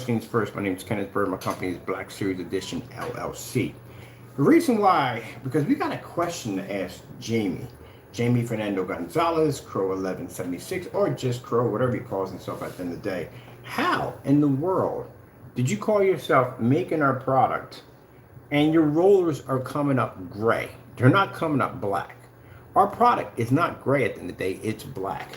things first, my name is Kenneth Bird. My company is Black Series Edition LLC. The reason why, because we got a question to ask Jamie Fernando Gonzalez, CROWS1176, or just Crow, whatever he calls himself at the end of the day. How in the world did you call yourself making our product and your rollers are coming up gray? They're not coming up black. Our product is not gray at the end of the day, it's black.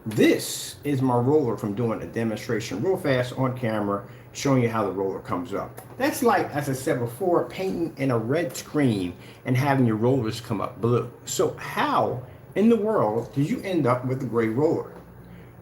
This is my roller from doing a demonstration real fast on camera, showing you how the roller comes up. That's like, as I said before, painting in a red screen and having your rollers come up blue. So how in the world did you end up with a gray roller?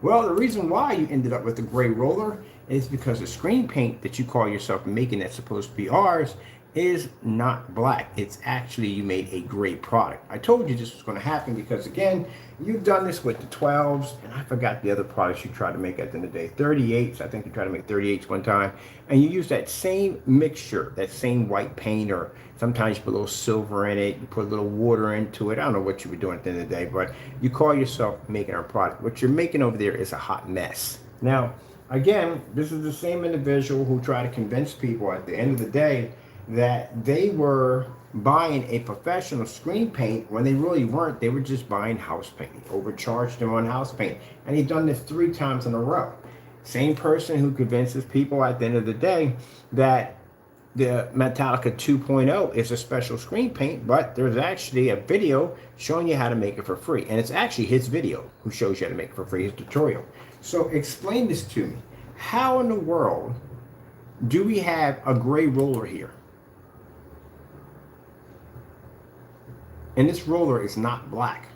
Well, the reason why you ended up with a gray roller is because the screen paint that you call yourself making that's supposed to be ours is not black. It's actually, you made a gray product. I told you this was going to happen because, again, you've done this with the 12s, and I forgot the other products you tried to make at the end of the day. 38s, I think you tried to make 38s one time, and you use that same mixture, that same white paint, or sometimes you put a little silver in it, you put a little water into it. I don't know what you were doing at the end of the day, but you call yourself making our product. What you're making over there is a hot mess. Now, again, this is the same individual who tried to convince people at the end of the day that they were buying a professional screen paint when they really weren't. They were just buying house paint. Overcharged them on house paint. And he'd done this 3 times in a row. Same person who convinces people at the end of the day that the Metallica 2.0 is a special screen paint, but there's actually a video showing you how to make it for free. And it's actually his video who shows you how to make it for free, his tutorial. So explain this to me. How in the world do we have a gray roller here? And this roller is not black.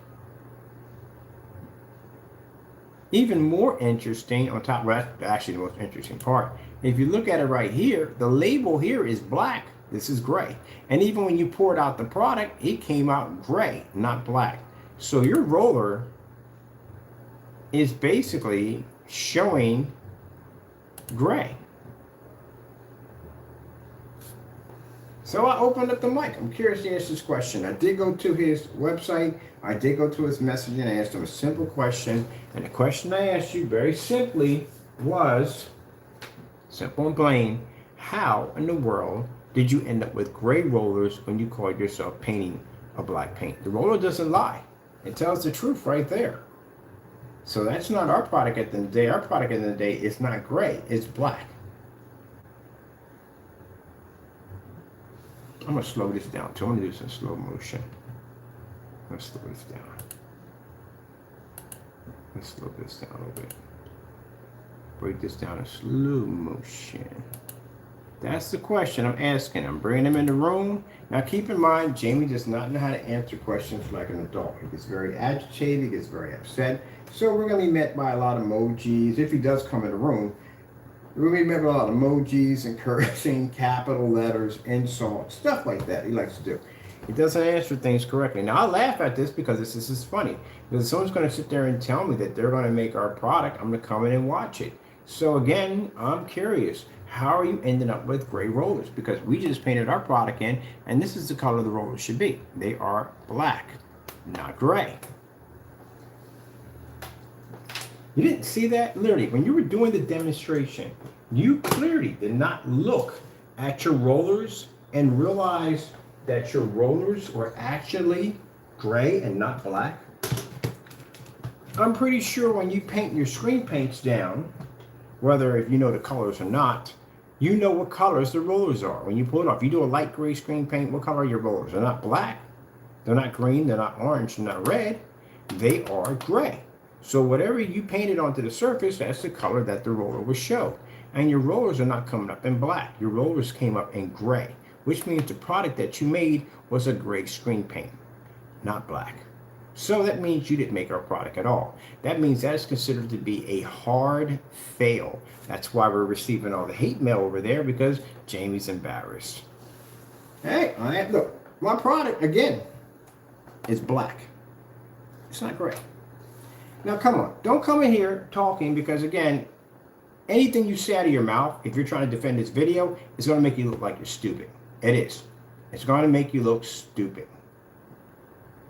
Even more interesting, on top, well, that's actually the most interesting part. If you look at it right here, the label here is black. This is gray. And even when you poured out the product, it came out gray, not black. So your roller is basically showing gray. So I opened up the mic. I'm curious to answer this question. I did go to his website. I did go to his message and asked him a simple question. And the question I asked you very simply was, simple and plain, how in the world did you end up with gray rollers when you called yourself painting a black paint? The roller doesn't lie. It tells the truth right there. So that's not our product at the end of the day. Our product at the end of the day is not gray, it's black. I'm going to slow this down too. I'm going to do some slow motion. Let's slow this down. Let's slow this down a little bit. Break this down in slow motion. That's the question I'm asking. I'm bringing him in the room. Now keep in mind, Jamie does not know how to answer questions like an adult. He gets very agitated, he gets very upset. So we're going to be met by a lot of emojis. If he does come in the room, we're going to be met by a lot of emojis, encouraging, capital letters, insults, stuff like that he likes to do. He doesn't answer things correctly. Now, I laugh at this because this is funny. Because someone's going to sit there and tell me that they're going to make our product. I'm going to come in and watch it. So again, I'm curious. How are you ending up with gray rollers? Because we just painted our product in, and this is the color the rollers should be. They are black, not gray. You didn't see that? Literally, when you were doing the demonstration, you clearly did not look at your rollers and realize that your rollers were actually gray and not black. I'm pretty sure when you paint your screen paints down, whether if you know the colors or not, you know what colors the rollers are. When you pull it off, you do a light gray screen paint, what color are your rollers? They're not black, they're not green, they're not orange, they're not red, they are gray. So whatever you painted onto the surface, that's the color that the roller will show. And your rollers are not coming up in black. Your rollers came up in gray, which means the product that you made was a gray screen paint, not black. So that means you didn't make our product at all. That means that is considered to be a hard fail. That's why we're receiving all the hate mail over there, because Jamie's embarrassed. Hey, look, my product, again, is black. It's not gray. Now, come on. Don't come in here talking because, again, anything you say out of your mouth, if you're trying to defend this video, is going to make you look like you're stupid. It is. It's going to make you look stupid.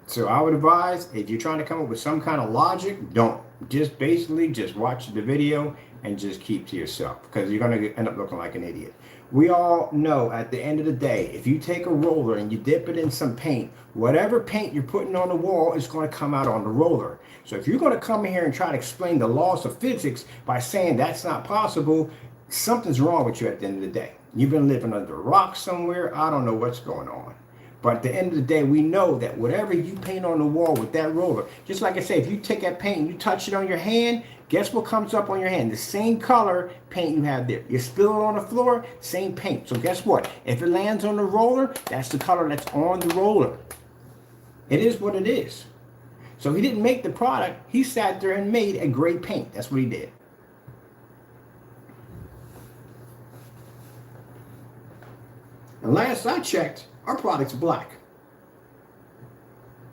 So I would advise, if you're trying to come up with some kind of logic, don't. Just basically just watch the video and just keep to yourself, because you're going to end up looking like an idiot. We all know at the end of the day, if you take a roller and you dip it in some paint, whatever paint you're putting on the wall is going to come out on the roller. So if you're going to come in here and try to explain the laws of physics by saying that's not possible, something's wrong with you at the end of the day. You've been living under a rock somewhere. I don't know what's going on. But at the end of the day, we know that whatever you paint on the wall with that roller, just like I say, if you take that paint and you touch it on your hand, guess what comes up on your hand? The same color paint you have there. You spill it on the floor, same paint. So guess what? If it lands on the roller, that's the color that's on the roller. It is what it is. So he didn't make the product. He sat there and made a gray paint. That's what he did. And last I checked, our product's black.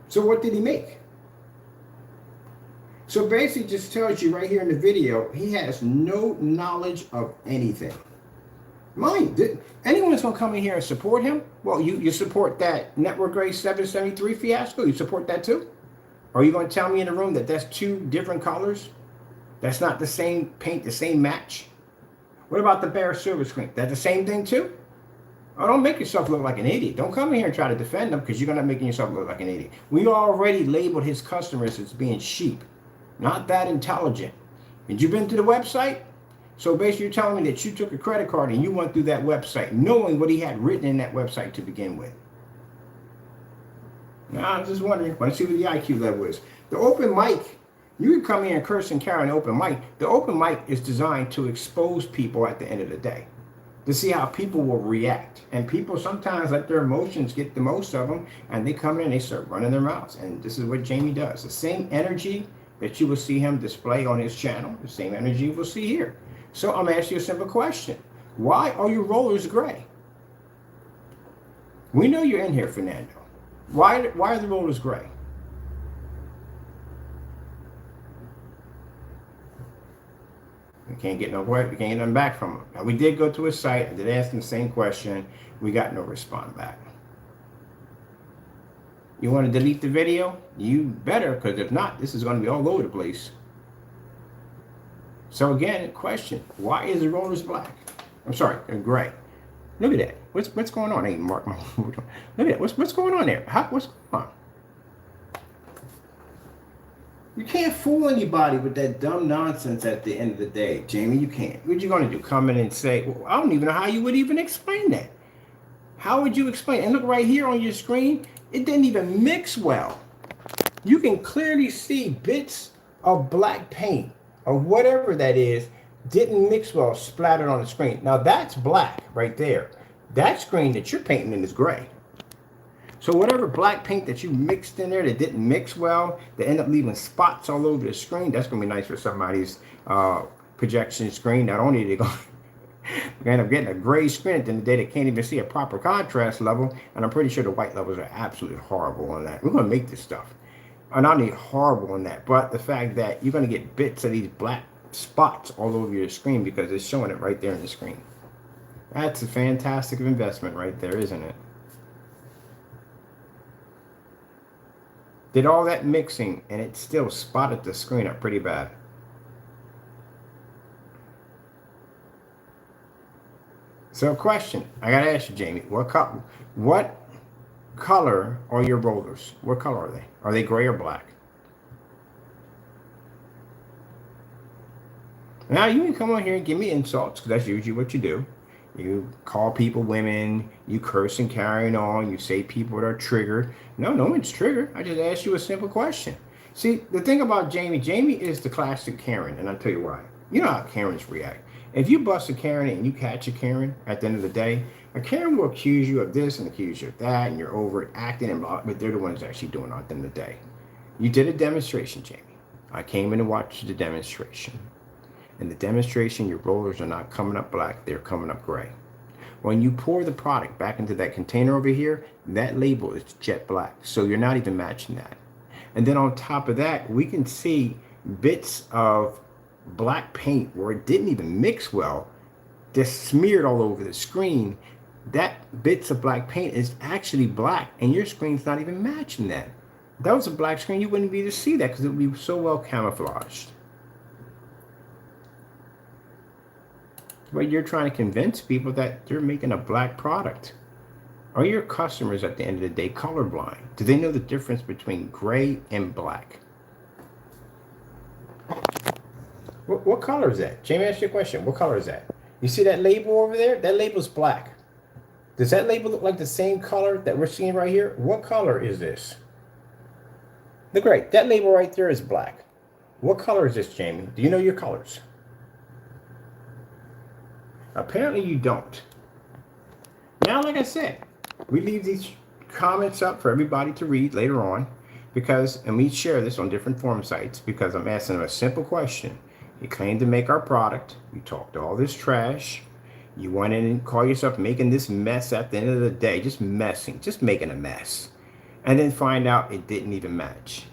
So what did he make? So basically just tells you right here in the video, he has no knowledge of anything. Mind, anyone's gonna come in here and support him? Well, you support that network grade 773 fiasco? You support that too? Or are you gonna tell me in the room that that's two different colors? That's not the same paint, the same match? What about the bare silver screen? That the same thing too? Oh, don't make yourself look like an idiot. Don't come in here and try to defend them, because you're going to make yourself look like an idiot. We already labeled his customers as being sheep, not that intelligent. And you've been to the website? So basically you're telling me that you took a credit card and you went through that website knowing what he had written in that website to begin with. Now, I'm just wondering. Want to see what the IQ level is. The open mic, you can come here and curse and carry an open mic. The open mic is designed to expose people at the end of the day, to see how people will react. And people sometimes let their emotions get the most of them, and they come in and they start running their mouths. And this is what Jamie does. The same energy that you will see him display on his channel, the same energy you will see here. So I'm asking you a simple question. Why are your rollers gray? We know you're in here, Fernando. Why are the rollers gray? We can't get no way, we can't get nothing back from him. Now, we did go to his site, I did ask him the same question. We got no response back. You want to delete the video? You better, because if not, this is going to be all over the place. So again, question, why is the rollers black? I'm sorry, they're gray. Look at that. What's going on? Hey, Mark, look at that. What's going on there? What's going on? You can't fool anybody with that dumb nonsense at the end of the day, Jamie. You can't. What you going to do? Come in and say, well, I don't even know how you would even explain that. How would you explain it? And look right here on your screen, it didn't even mix well. You can clearly see bits of black paint or whatever that is didn't mix well, splattered on the screen. Now that's black right there. That screen that you're painting in is gray. So whatever black paint that you mixed in there that didn't mix well, that end up leaving spots all over the screen, that's going to be nice for somebody's projection screen. Not only are they going to end up getting a gray screen at the end of the day, they can't even see a proper contrast level, and I'm pretty sure the white levels are absolutely horrible on that. We're going to make this stuff. And not only horrible on that, but the fact that you're going to get bits of these black spots all over your screen because it's showing it right there in the screen. That's a fantastic investment right there, isn't it? Did all that mixing and it still spotted the screen up pretty bad. So question, I gotta ask you, Jamie, what color are your rollers? What color are they? Are they gray or black? Now you can come on here and give me insults, because that's usually what you do. You call people women, you curse and carrying on, you say people that are triggered. No one's triggered. I just asked you a simple question. See, the thing about Jamie is the classic Karen, and I'll tell you why. You know how Karens react. If you bust a Karen and you catch a Karen at the end of the day, a Karen will accuse you of this and accuse you of that, and you're overacting, and blah, but they're the ones actually doing it at the end of the day. You did a demonstration, Jamie. I came in to watch the demonstration. In the demonstration, your rollers are not coming up black, they're coming up gray. When you pour the product back into that container over here, that label is jet black, so you're not even matching that. And then on top of that, we can see bits of black paint where it didn't even mix well, just smeared all over the screen. That bits of black paint is actually black, and your screen's not even matching that. If that was a black screen, you wouldn't be able to see that because it would be so well camouflaged. But you're trying to convince people that you're making a black product. Are your customers at the end of the day colorblind? Do they know the difference between gray and black? What color is that? Jamie, ask you a question. What color is that? You see that label over there? That label's black. Does that label look like the same color that we're seeing right here? What color is this? The gray. That label right there is black. What color is this, Jamie? Do you know your colors? Apparently you don't. Now, like I said, we leave these comments up for everybody to read later on and we share this on different forum sites because I'm asking them a simple question. You claim to make our product. You talked all this trash. You went in and call yourself making this mess at the end of the day, just messing, just making a mess. And then find out it didn't even match.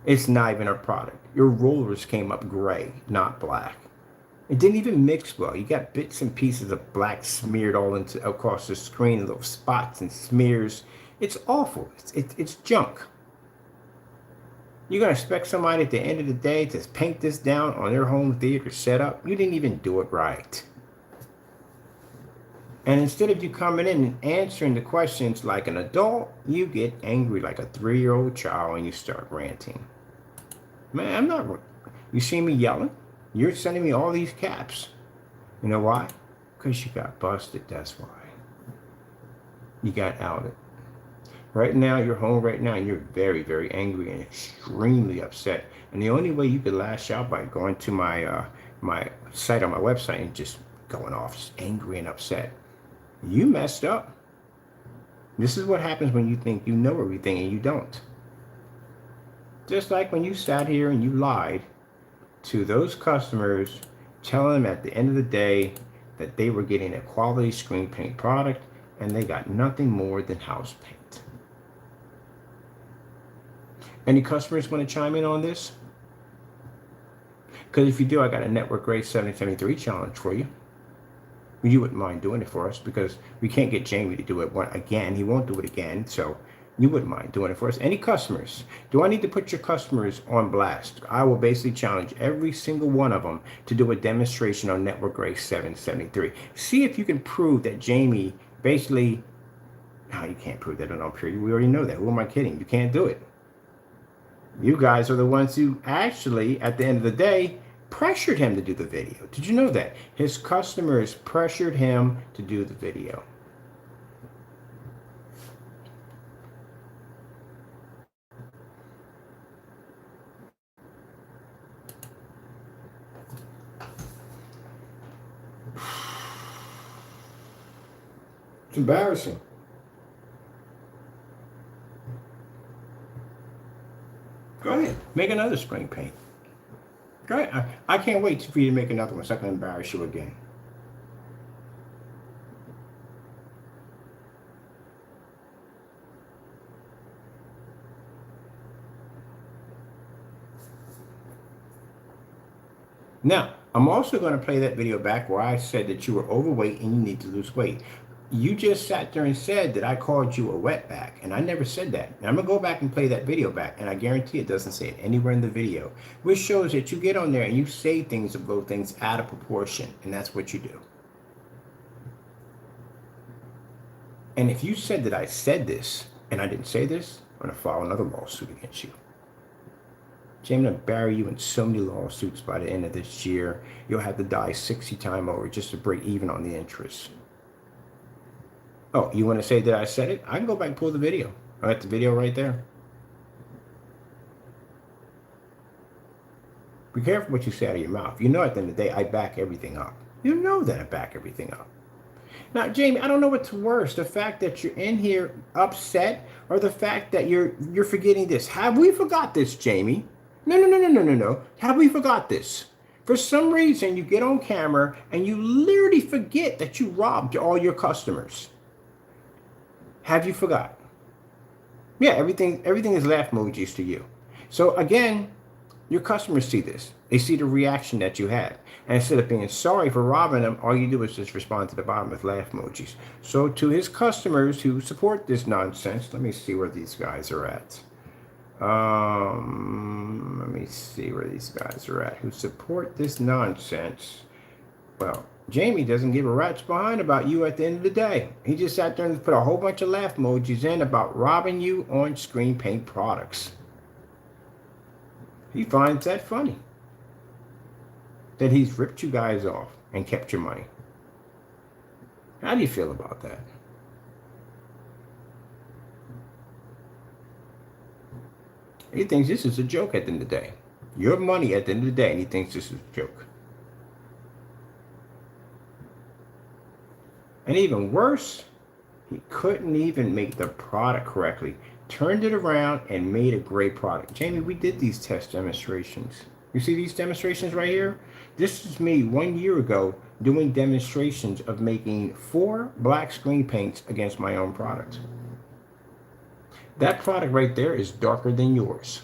It's not even our product. Your rollers came up gray, not black. It didn't even mix well. You got bits and pieces of black smeared all across the screen, little spots and smears. It's awful. It's junk. You're going to expect somebody at the end of the day to paint this down on their home theater setup? You didn't even do it right. And instead of you coming in and answering the questions like an adult, you get angry like a 3-year-old child and you start ranting. Man, I'm not. You see me yelling? You're sending me all these caps. You know why? Because you got busted, that's why. You got outed. Right now, you're home right now and you're very, very angry and extremely upset. And the only way you could lash out by going to my my site on my website and just going off, just angry and upset. You messed up. This is what happens when you think you know everything and you don't. Just like when you sat here and you lied to those customers, telling them at the end of the day that they were getting a quality screen paint product and they got nothing more than house paint. Any customers want to chime in on this? Because if you do, I got a Network Grade 773 challenge for you. You wouldn't mind doing it for us because we can't get Jamie to do it again. He won't do it again. So you wouldn't mind doing it for us. Any customers? Do I need to put your customers on blast? I will basically challenge every single one of them to do a demonstration on Network Grade 773. See if you can prove that Jamie basically... No, you can't prove that on our period. We already know that. Who am I kidding? You can't do it. You guys are the ones who actually, at the end of the day, pressured him to do the video. Did you know that? His customers pressured him to do the video. It's embarrassing. Go ahead, make another spring paint. Go ahead. I can't wait for you to make another one so I can embarrass you again. Now, I'm also going to play that video back where I said that you were overweight and you need to lose weight. You just sat there and said that I called you a wetback, and I never said that. And I'm going to go back and play that video back, and I guarantee it doesn't say it anywhere in the video, which shows that you get on there and you say things or blow things out of proportion, and that's what you do. And if you said that I said this and I didn't say this, I'm going to file another lawsuit against you. Jamie, I'm going to bury you in so many lawsuits by the end of this year. You'll have to die 60 times over just to break even on the interest. Oh, you want to say that I said it? I can go back and pull the video. I got the video right there. Be careful what you say out of your mouth. You know at the end of the day, I back everything up. You know that I back everything up. Now, Jamie, I don't know what's worse, the fact that you're in here upset or the fact that you're forgetting this. Have we forgot this, Jamie? No. Have we forgot this? For some reason, you get on camera and you literally forget that you robbed all your customers. Have you forgot? Yeah, everything is laugh emojis to you. So again, your customers see this. They see the reaction that you had. And instead of being sorry for robbing them, all you do is just respond to the bottom with laugh emojis. So to his customers who support this nonsense, let me see where these guys are at. Let me see where these guys are at who support this nonsense. Well, Jamie doesn't give a rat's behind about you at the end of the day. He just sat there and put a whole bunch of laugh emojis in about robbing you on screen paint products. He finds that funny. That he's ripped you guys off and kept your money. How do you feel about that? He thinks this is a joke at the end of the day. Your money at the end of the day, and he thinks this is a joke. And even worse, he couldn't even make the product correctly. Turned it around and made a great product. Jamie, we did these test demonstrations. You see these demonstrations right here? This is me 1 year ago doing demonstrations of making 4 black screen paints against my own product. That product right there is darker than yours.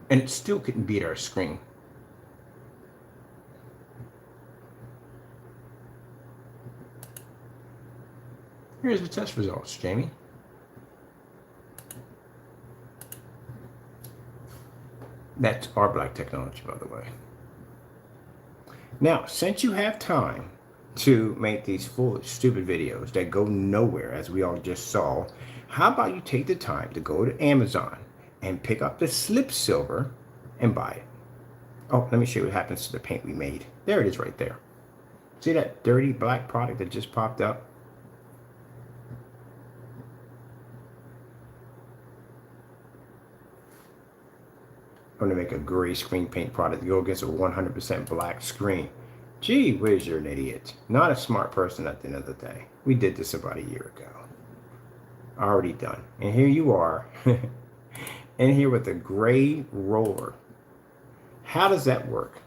And it still couldn't beat our screen. Here's the test results, Jamie. That's our black technology, by the way. Now, since you have time to make these foolish, stupid videos that go nowhere, as we all just saw, how about you take the time to go to Amazon and pick up the slip silver and buy it? Oh, let me show you what happens to the paint we made. There it is right there. See that dirty black product that just popped up? I'm going to make a gray screen paint product to go against a 100% black screen. Gee whiz, you're an idiot. Not a smart person at the end of the day. We did this about a year ago. Already done. And here you are, in here with a gray roller. How does that work?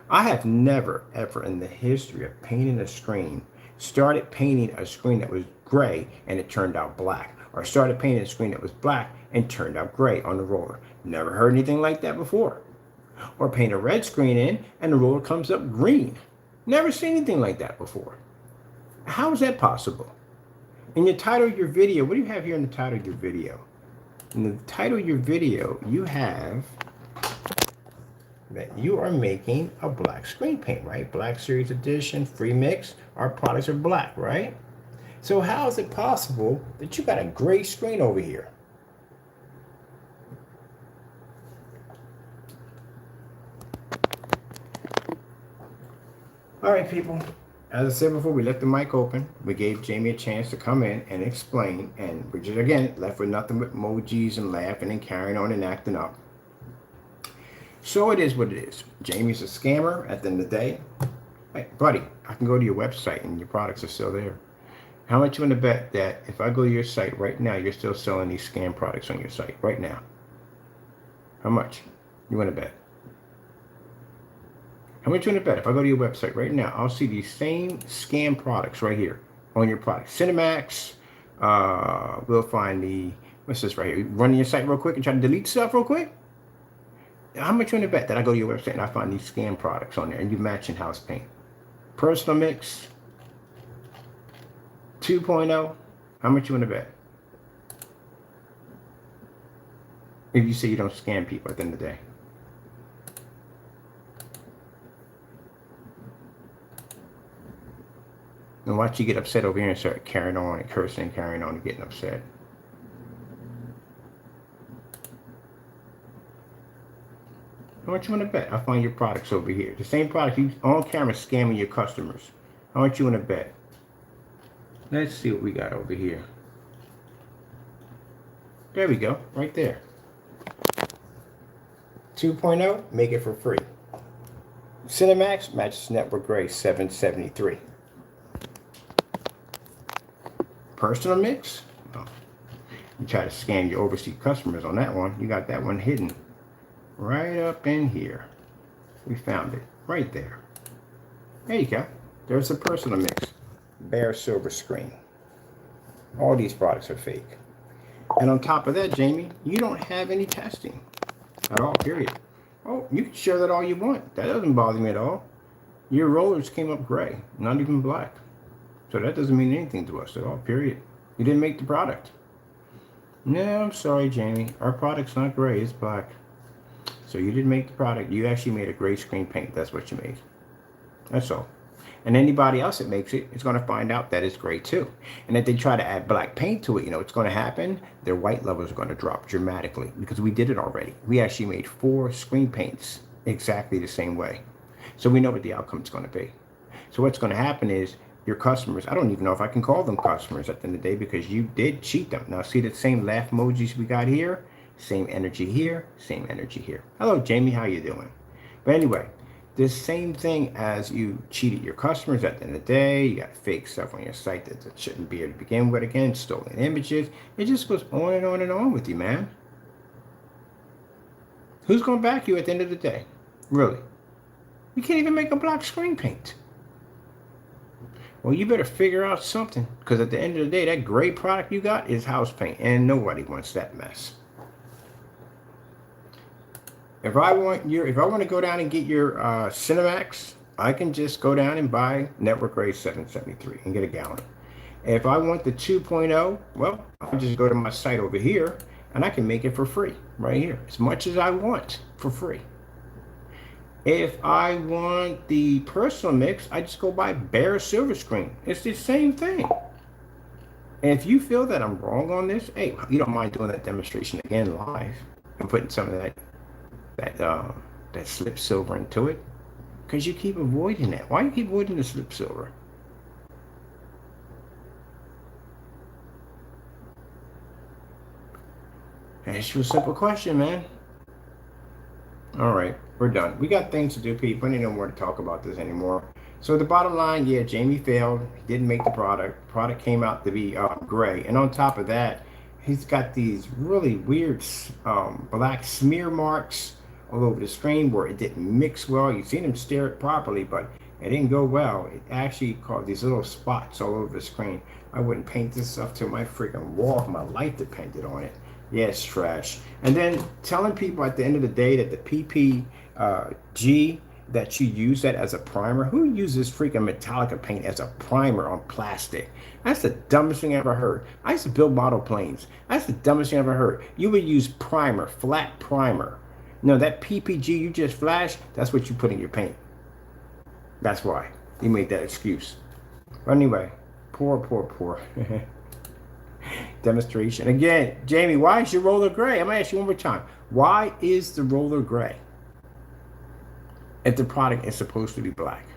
I have never, ever in the history of painting a screen, started painting a screen that was gray and it turned out black. Or started painting a screen that was black and turned out gray on the roller. Never heard anything like that before. Or paint a red screen in and the roller comes up green. Never seen anything like that before. How is that possible? In the title of your video, what do you have here in the title of your video? In the title of your video, you have that you are making a black screen paint, right? Black Series Edition, free mix. Our products are black, right? So how is it possible that you got a gray screen over here? All right, people. As I said before, we left the mic open. We gave Jamie a chance to come in and explain, and we're just, again, left with nothing but emojis and laughing and carrying on and acting up. So it is what it is. Jamie's a scammer at the end of the day. Hey, buddy, I can go to your website and your products are still there. How much you want to bet that if I go to your site right now, you're still selling these scam products on your site right now? How much you want to bet? How much you want to bet? If I go to your website right now, I'll see these same scam products right here on your product. Cinemax, we'll find the, what's this right here? Running your site real quick and try to delete stuff real quick? How much you want to bet that I go to your website and I find these scam products on there and you match in house paint? Personal Mix 2.0, how much you want to bet? If you say you don't scam people at the end of the day. And watch you get upset over here and start carrying on and cursing and carrying on and getting upset. How much you want to bet? I'll find your products over here. The same product you on camera scamming your customers. How much you want to bet? Let's see what we got over here. There we go, right there. 2.0, make it for free. Cinemax, matches Network Gray, $773. Personal Mix, oh, you try to scam your overseas customers on that one. You got that one hidden right up in here. We found it right there. There you go. There's the Personal Mix. Bare silver screen. All these products are fake. And on top of that, Jamie, you don't have any testing at all, period. Oh, you can share that all you want. That doesn't bother me at all. Your rollers came up gray, not even black. So that doesn't mean anything to us at all, period. You didn't make the product. No, I'm sorry, Jamie. Our product's not gray, it's black. So you didn't make the product. You actually made a gray screen paint. That's what you made. That's all. And anybody else that makes it is going to find out that it's gray too. And if they try to add black paint to it, you know what's going to happen? Their white levels are going to drop dramatically because we did it already. We actually made 4 screen paints exactly the same way. So we know what the outcome is going to be. So what's going to happen is your customers, I don't even know if I can call them customers at the end of the day because you did cheat them. Now see the same laugh emojis we got here? Same energy here, same energy here. Hello, Jamie, how you doing? But anyway, the same thing as you cheated your customers at the end of the day. You got fake stuff on your site that shouldn't be here to begin with. Again, stolen images. It just goes on and on and on with you, man. Who's going to back you at the end of the day? Really? You can't even make a black screen paint. Well, you better figure out something because at the end of the day, that gray product you got is house paint and nobody wants that mess. If I want to go down and get your Cinemax, I can just go down and buy Network Gray 773 and get a gallon. If I want the 2.0, well, I'll just go to my site over here and I can make it for free right here, as much as I want for free. If I want the personal mix, I just go buy bare silver screen. It's the same thing. And if you feel that I'm wrong on this, hey, you don't mind doing that demonstration again live and putting some of that slip silver into it, because you keep avoiding that. Why do you keep avoiding the slip silver? Ask you a simple question, man. All right, we're done. We got things to do, people. I need no more to talk about this anymore. So the bottom line, yeah, Jamie failed. He didn't make the product. Product came out to be gray, and on top of that, he's got these really weird black smear marks all over the screen where it didn't mix well. You've seen him steer it properly, but it didn't go well. It actually caused these little spots all over the screen. I wouldn't paint this stuff till my freaking wall if my life depended on it. Yeah, it's trash. And then telling people at the end of the day that the PPG, that you use that as a primer. Who uses freaking Metallica paint as a primer on plastic? That's the dumbest thing I ever heard. I used to build model planes. That's the dumbest thing I ever heard. You would use primer, flat primer. No, that PPG you just flashed, that's what you put in your paint. That's why you made that excuse. But anyway, poor demonstration. Again, Jamie, why is your roller gray? I'm gonna ask you one more time. Why is the roller gray if the product is supposed to be black?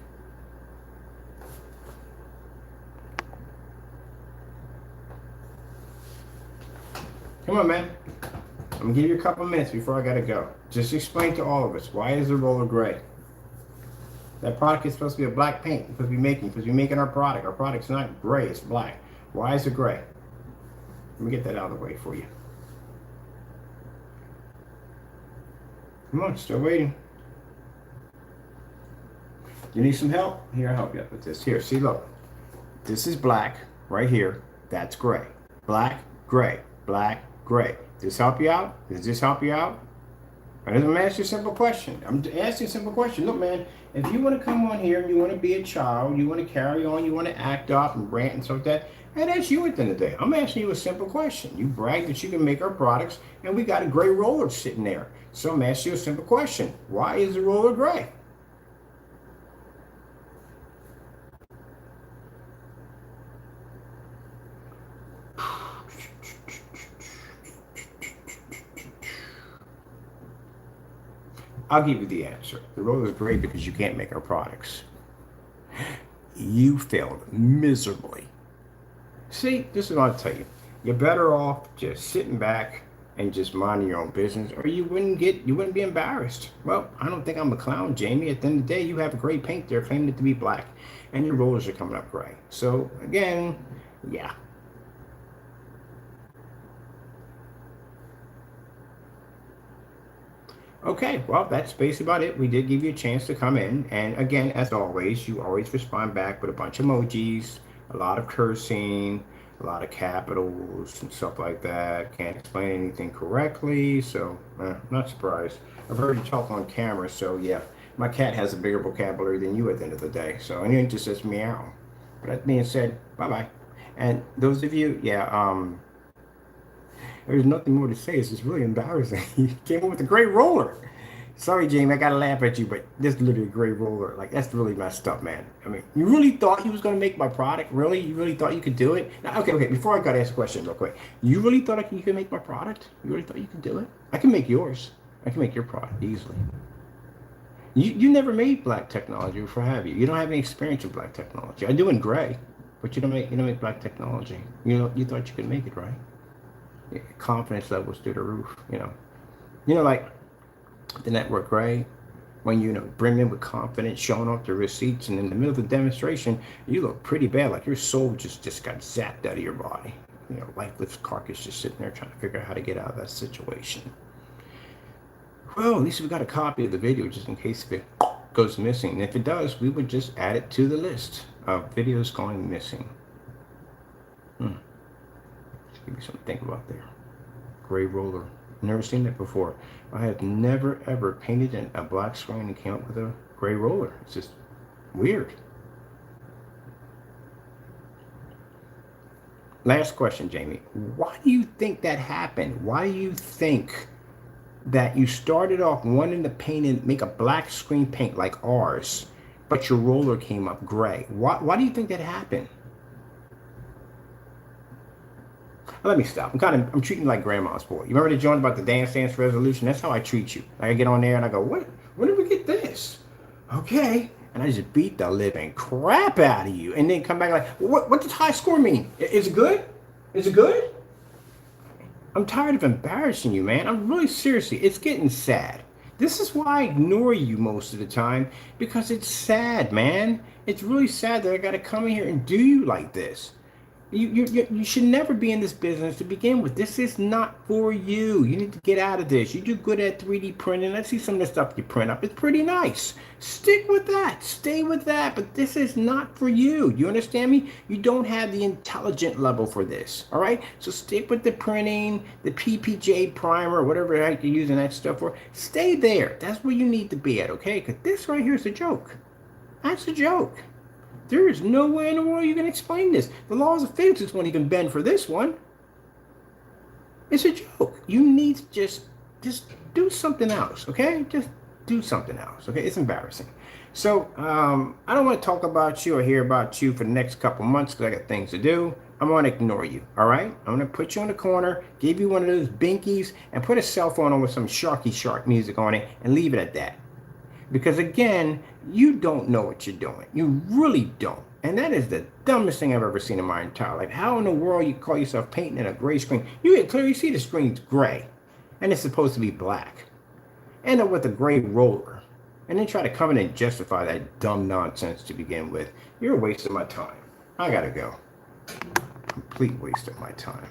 Come on, man. I'm gonna give you a couple minutes before I gotta go. Just explain to all of us, why is the roller gray? That product is supposed to be a black paint because we're making our product. Our product's not gray, it's black. Why is it gray? Let me get that out of the way for you. Come on, still waiting. You need some help? Here, I'll help you out with this. Here, see, look. This is black right here. That's gray. Black, gray, black, gray. Does this help you out? Does this help you out? I'm going to ask you a simple question. I'm asking a simple question. Look, man, if you want to come on here and you want to be a child, you want to carry on, you want to act up and rant and stuff like that, and that's you at the end of the day. I'm asking you a simple question. You brag that you can make our products, and we got a gray roller sitting there. So I'm asking you a simple question. Why is the roller gray? I'll give you the answer. The roller is gray because you can't make our products. You failed miserably. See, this is what I'll tell you. You're better off just sitting back and just minding your own business, or you wouldn't be embarrassed. Well, I don't think I'm a clown, Jamie. At the end of the day, you have a great paint there claiming it to be black, and your rollers are coming up gray. So again, yeah. Okay, well, that's basically about it. We did give you a chance to come in. And again, as always, you always respond back with a bunch of emojis, a lot of cursing, a lot of capitals and stuff like that. Can't explain anything correctly, so I'm not surprised. I've heard you talk on camera, so yeah. My cat has a bigger vocabulary than you at the end of the day. So anyone just says meow. But that being said, bye-bye. And those of you, yeah, there's nothing more to say. It's just really embarrassing. You came up with a great roller. Sorry, Jamie, I gotta laugh at you, but this is literally a gray roller. Like, that's really messed up, man. I mean, you really thought he was gonna make my product? Really? You really thought you could do it? Now, okay, before I gotta ask a question real quick. You really thought you could make my product? You really thought you could do it? I can make yours. I can make your product easily. You never made black technology before, have you? You don't have any experience with black technology. I do in gray, but you don't make black technology. You thought you could make it, right? Your confidence levels through the roof, like the network gray, when you bring in with confidence, showing off the receipts, and in the middle of the demonstration, you look pretty bad, like your soul just got zapped out of your body. Lifeless carcass just sitting there trying to figure out how to get out of that situation. Well, at least we got a copy of the video just in case if it goes missing. And if it does, we would just add it to the list of videos going missing. Just give me something to think about there. Gray roller. Never seen that before. I have never ever painted a black screen and came up with a gray roller. It's just weird. Last question, Jamie. Why do you think that happened? Why do you think that you started off wanting to paint and make a black screen paint like ours, but your roller came up gray? Why do you think that happened? Let me stop. I'm treating you like grandma's boy. You remember the joint about the dance resolution? That's how I treat you. I get on there and I go, when did we get this? Okay. And I just beat the living crap out of you. And then come back like, what does high score mean? Is it good? Is it good? I'm tired of embarrassing you, man. I'm really seriously, it's getting sad. This is why I ignore you most of the time, because it's sad, man. It's really sad that I got to come in here and do you like this. You should never be in this business to begin with. This is not for you. You need to get out of this. You do good at 3D printing. Let's see some of the stuff you print up. It's pretty nice. Stick with that. Stay with that. But this is not for you. You understand me? You don't have the intelligent level for this. All right? So stick with the printing, the PPJ primer, whatever you're using that stuff for. Stay there. That's where you need to be at, okay? Because this right here is a joke. That's a joke. There is no way in the world you can explain this. The laws of physics won't even bend for this one. It's a joke. You need to just do something else, okay? Just do something else, okay? It's embarrassing. So I don't want to talk about you or hear about you for the next couple months because I got things to do. I'm going to ignore you, all right? I'm going to put you in the corner, give you one of those binkies, and put a cell phone on with some shark music on it and leave it at that. Because again, you don't know what you're doing. You really don't. And that is the dumbest thing I've ever seen in my entire life. How in the world you call yourself painting in a gray screen? You can clearly see the screen's gray. And it's supposed to be black. End up with a gray roller. And then try to come in and justify that dumb nonsense to begin with. You're a waste of my time. I gotta go. Complete waste of my time.